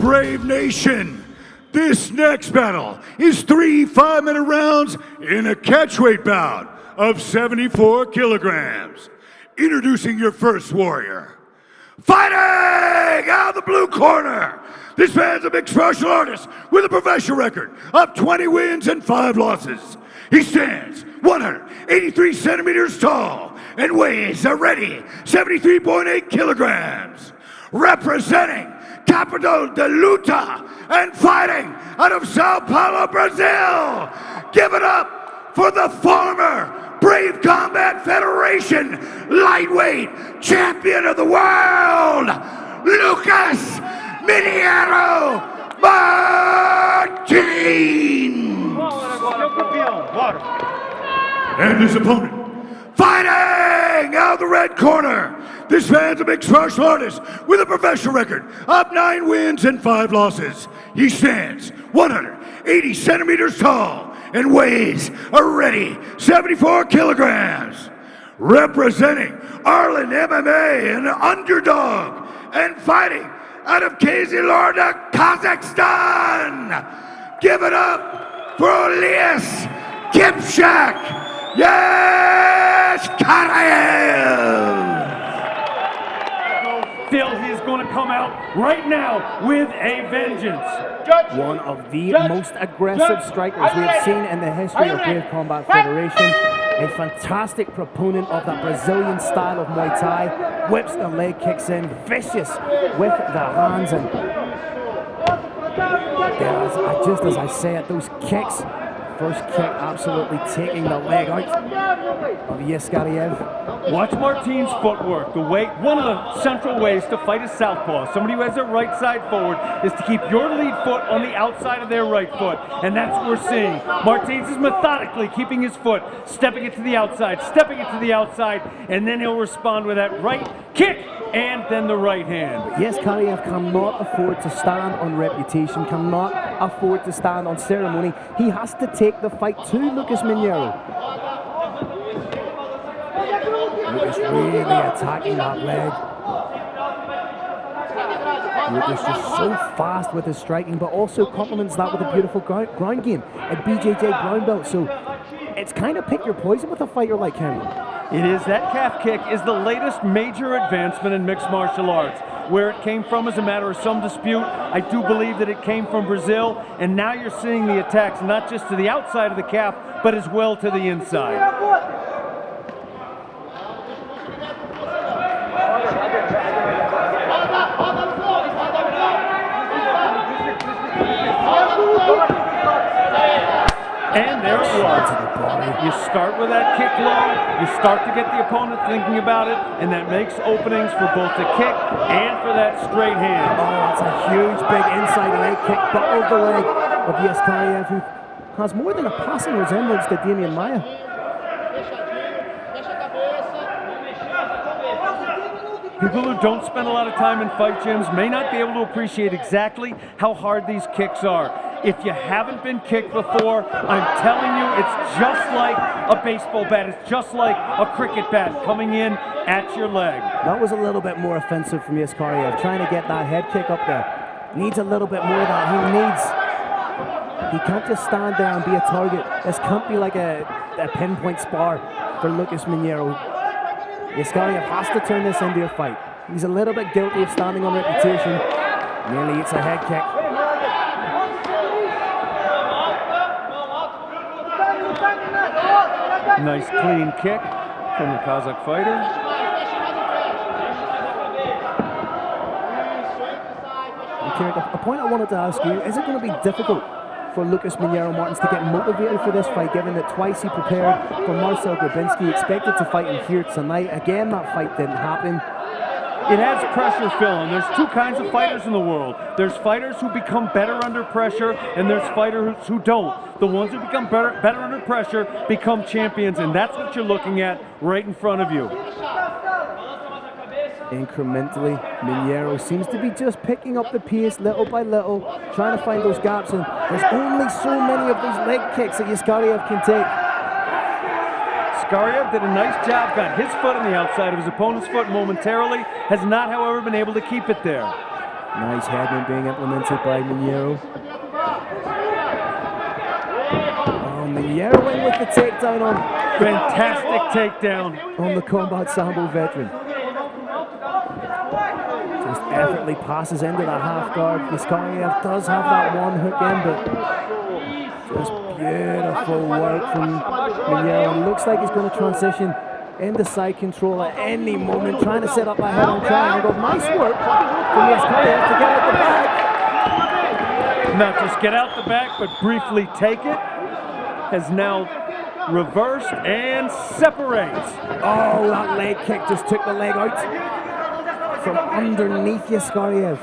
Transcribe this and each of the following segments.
Brave Nation, this next battle is 3 5-minute rounds in a catchweight bout of 74 kilograms. Introducing your first warrior. Fighting out of the blue corner, this man's a mixed martial artist with a professional record of 20 wins and 5 losses. He stands 183 centimeters tall and weighs a ready 73.8 kilograms. Representing Capital de Luta and fighting out of Sao Paulo, Brazil. Give it up for the former Brave Combat Federation lightweight champion of the world, Lucas Mineiro Martin. And his opponent, fighting out of the red corner, this man's a mixed martial artist with a professional record of 9 wins and 5 losses. He stands 180 centimeters tall and weighs a ready 74 kilograms. Representing Arlen MMA, an underdog, and fighting out of Kazilorda, Kazakhstan. Give it up for Olzhas Eskaraev. Still, he's going to come out right now with a vengeance. One of the most aggressive strikers we have seen in the history of Brave Combat Federation. A fantastic proponent of that Brazilian style of Muay Thai. Whips the leg kicks in, vicious with the hands. And just as I say it, those kicks, first kick absolutely taking the leg out of Eskaraev. Watch Martin's footwork. One of the central ways to fight a southpaw, somebody who has their right side forward, is to keep your lead foot on the outside of their right foot. And that's what we're seeing. Martins is methodically keeping his foot, stepping it to the outside, and then he'll respond with that right kick and then the right hand. But Eskaraev cannot afford to stand on reputation, cannot afford to stand on ceremony. He has to take the fight to Lucas Mineiro. Lucas really attacking that leg. Lucas just so fast with his striking, but also complements that with a beautiful ground game at BJJ brown belt. So it's kind of pick your poison with a fighter like him. It is. That calf kick is the latest major advancement in mixed martial arts. Where it came from is a matter of some dispute. I do believe that it came from Brazil, and now you're seeing the attacks not just to the outside of the calf, but as well to the inside. And there it was. You start with that kick low, you start to get the opponent thinking about it, and that makes openings for both the kick and for that straight hand. Oh, that's a huge, big inside leg kick, buckled the leg of Eskaraev, who has more than a passing resemblance to Damian Maia. People who don't spend a lot of time in fight gyms may not be able to appreciate exactly how hard these kicks are. If you haven't been kicked before, I'm telling you, it's just like a baseball bat. It's just like a cricket bat coming in at your leg. That was a little bit more offensive from Eskaraev, trying to get that head kick up there. Needs a little bit more of that. He can't just stand there and be a target. This can't be like a pinpoint spar for Lucas Mineiro. Eskaraev has to turn this into a fight. He's a little bit guilty of standing on reputation. Nearly eats a head kick. Nice clean kick from the Kazakh fighter. A point I wanted to ask you, is it going to be difficult for Lucas Mineiro Martins to get motivated for this fight, given that twice he prepared for Marcel Grabinski, expected to fight him here tonight? Again, that fight didn't happen. It adds pressure, Phil, and there's two kinds of fighters in the world. There's fighters who become better under pressure, and there's fighters who don't. The ones who become better under pressure become champions, and that's what you're looking at right in front of you. Incrementally, Mineiro seems to be just picking up the pace little by little, trying to find those gaps, and there's only so many of those leg kicks that Eskaraev can take. Eskaraev did a nice job, got his foot on the outside of his opponent's foot momentarily, has not, however, been able to keep it there. Nice headman being implemented by Mineiro. Oh, Mineiro in with the takedown on. Fantastic takedown. On the Combat Sambo veteran. Just effortlessly passes into the half guard. Eskaraev does have that one hook in, but just beautiful work from Mineiro. Looks like he's going to transition into side control at any moment, trying to set up a head-on triangle. Nice work from Eskaraev to get out the back. Not just get out the back, but briefly take it. Has now reversed and separates. Oh, that leg kick just took the leg out from underneath Eskaraev.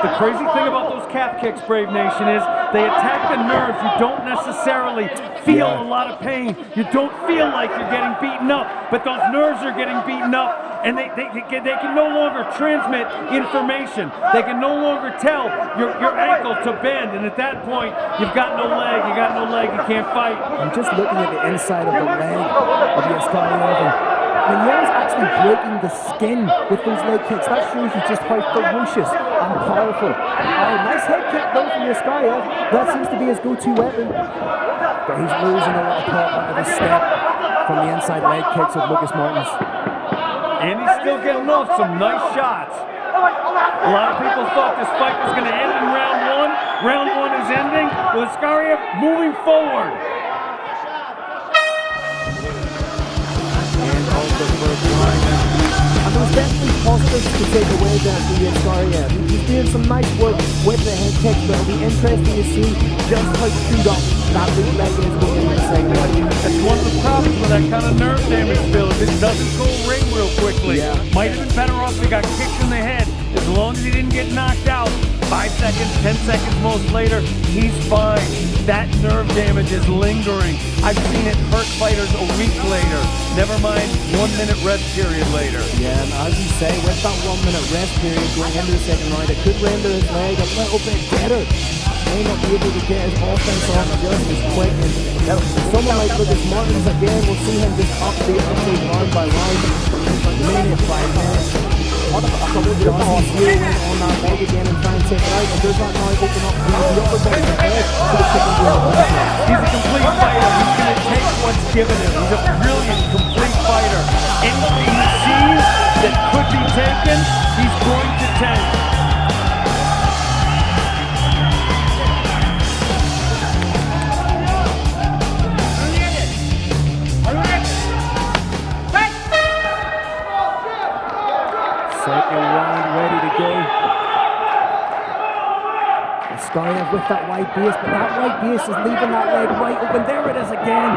The crazy thing about those calf kicks, Brave Nation, is they attack the nerves. You don't necessarily feel a lot of pain. You don't feel like you're getting beaten up, but those nerves are getting beaten up, and they can no longer transmit information. They can no longer tell your ankle to bend, and at that point, you've got no leg, you can't fight. I'm just looking at the inside of the leg of the Eskaraev. Mineiro's actually breaking the skin with those leg kicks. That shows you just how ferocious and powerful. Oh, nice head kick though from Eskaraev. That seems to be his go-to weapon. But he's losing a lot of pop out of his step from the inside leg kicks of Lucas Martins. And he's still getting off some nice shots. A lot of people thought this fight was going to end in round one. Round one is ending with Eskaraev moving forward. And there was definitely positives to take away there from Eskaraev. He's doing some nice work with the head kicks, but it'll be interesting to see just how chewed up that loop leg is going in the second round. That's one of the problems with that kind of nerve damage, Phil. If it doesn't go away real quickly, might have been better off if he got kicked in the head. As long as he didn't get knocked out, 5 seconds, 10 seconds most later, he's fine. That nerve damage is lingering. I've seen it hurt fighters a week later. Never mind 1 minute rest period later. Yeah, and as you say, with that 1 minute rest period going into the second round, it could render his leg a little bit better. May not be able to get his offense off just as quick. And someone like Lucas Martins, again, we'll see him just update round by round. Remaining 5 minutes. On that leg again and try and take it out, and does that now open up the upper side of the head to the kicking blow. He's a complete fighter. He's going to take what's given him. He's a brilliant, complete fighter. Anything he sees that could be taken, he's going to take. Second round ready to go. Eskaraev with that wide base, but that wide base is leaving that leg right open. There it is again.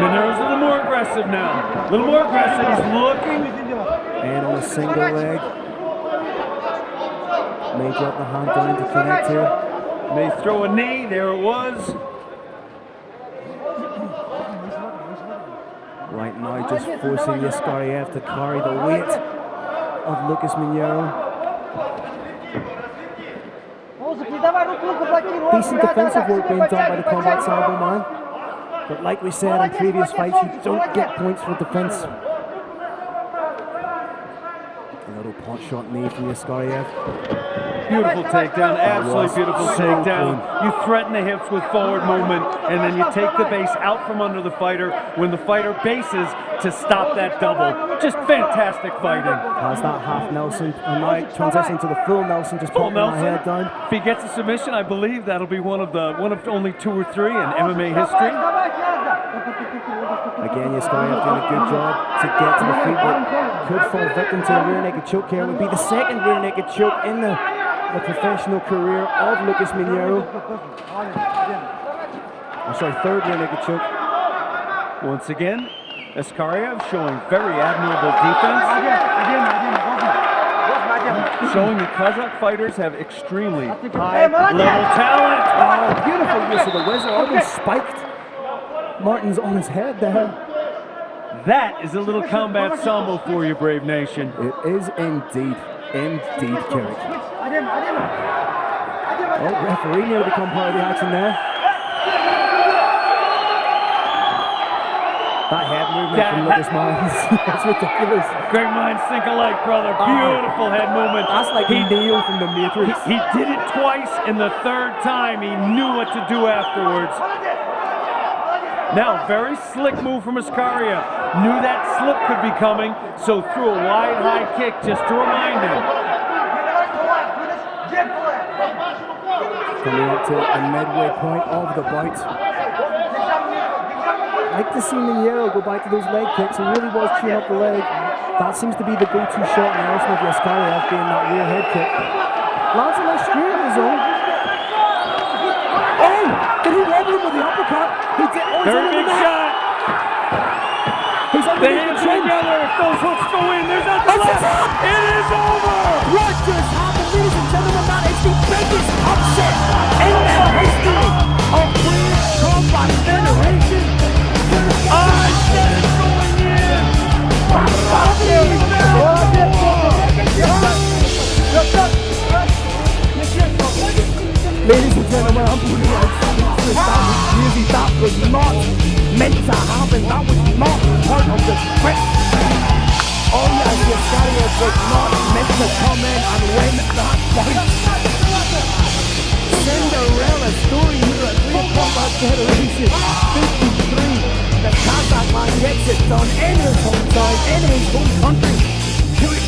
Mineiro's a little more aggressive now. A little more aggressive. He's looking. And on a single leg. May drop the hand down to connect here. May throw a knee. There it was. Right now, just forcing Eskaraev to carry the weight of Lucas Mineiro. Decent defensive work being done by the Combat Sambo man. But like we said in previous fights, you don't get points for defense. A little pot shot knee from Eskaraev. Beautiful takedown, absolutely beautiful takedown. You threaten the hips with forward movement, and then you take the base out from under the fighter when the fighter bases to stop that double. Just fantastic fighting. Has that half Nelson, and now transitioning to the full Nelson, just popping that head down. If he gets a submission, I believe that'll be one of only 2 or 3 in MMA history. Again, Eskaraev doing a good job to get to the feet, but could fall victim to a rear naked choke here. It would be the second rear naked choke in the professional career of Lucas Mineiro. I'm sorry, third rear naked choke. Once again, Eskaraev showing very admirable defense. Showing the Kazakh fighters have extremely high-level talent. Oh, beautiful use of the wizard. Almost spiked Martins on his head there. That is a little combat sambo for you, Brave Nation. It is indeed, Carrick. Oh, referee nearly become part of the action there. That head movement from Lucas Mines, that's ridiculous. Great minds think alike, brother. Beautiful head movement. That's like Neo from the Matrix. He did it twice, and the third time he knew what to do afterwards. Now, very slick move from Eskaraev. Knew that slip could be coming, so threw a wide high kick just to remind him. Coming up to the midway point of the bout. I like to see Nero go back to those leg kicks. He really was chewing up the leg. That seems to be the go-to shot in Arsenal with Eskaraev being that rear head kick. Lands a nice straight in his own. Oh! Did he wobble him with the uppercut? He did. Oh, Very big shot. He's on They hit together. If those hooks go in, there's nothing left. It is over. What just happened, ladies and gentlemen? That is the biggest upset in the history of Brave Combat Federation. I said it's going in. Ladies and gentlemen, I'm putting out speechless. That was crazy. That was not meant to happen. That was not part of the script. Oh yes, the Eskaraev was not meant to come in and win that fight. Cinderella story here at Brave Combat Federation 53. The Kazakh man gets it done in his hometown, in his home country.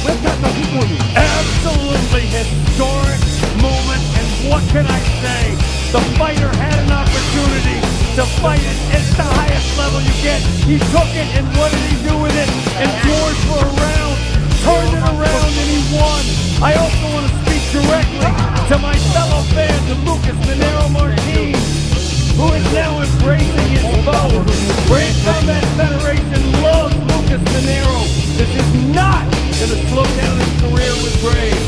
We've got nothing for you. Absolutely historic moment, and what can I say? The fighter had an opportunity to fight it at the highest level you get. He took it, and what did he do with it? Endured for a round, turned it around, and he won. I also want to speak directly to my fellow fans of Lucas Minero Martinez, who is now embracing his foe. Brave Combat Federation loves Lucas Minero. This is not going to slow down his career with Brave.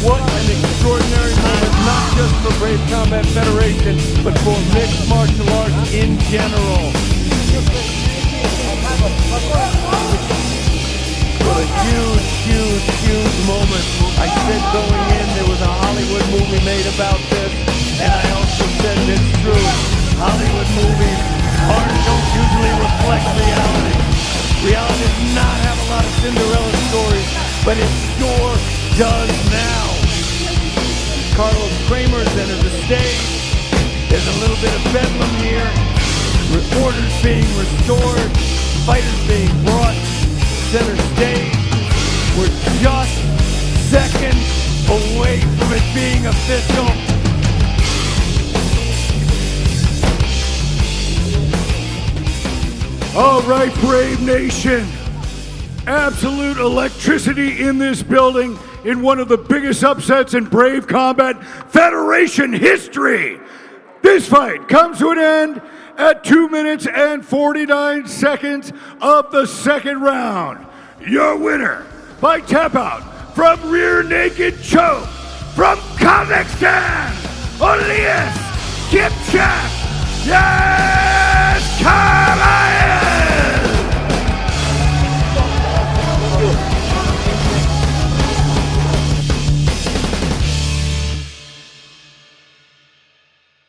What an extraordinary moment, not just for Brave Combat Federation, but for mixed martial arts in general. What a huge, huge, huge moment. I said going in, there was a Hollywood movie made about this, and I also said it's true. Hollywood movies don't usually reflect reality. Reality does not have a lot of Cinderella stories, but it sure does now. Carlos Kramer's entered the stage. There's a little bit of bedlam here. Orders being restored. Fighters being brought center stage. We're just seconds away from it being official. All right, Brave Nation. Absolute electricity in this building in one of the biggest upsets in Brave Combat Federation history. This fight comes to an end at 2 minutes and 49 seconds of the second round. Your winner by tap out from rear naked choke from Kazakhstan, Olzhas Eskaraev. Yeah!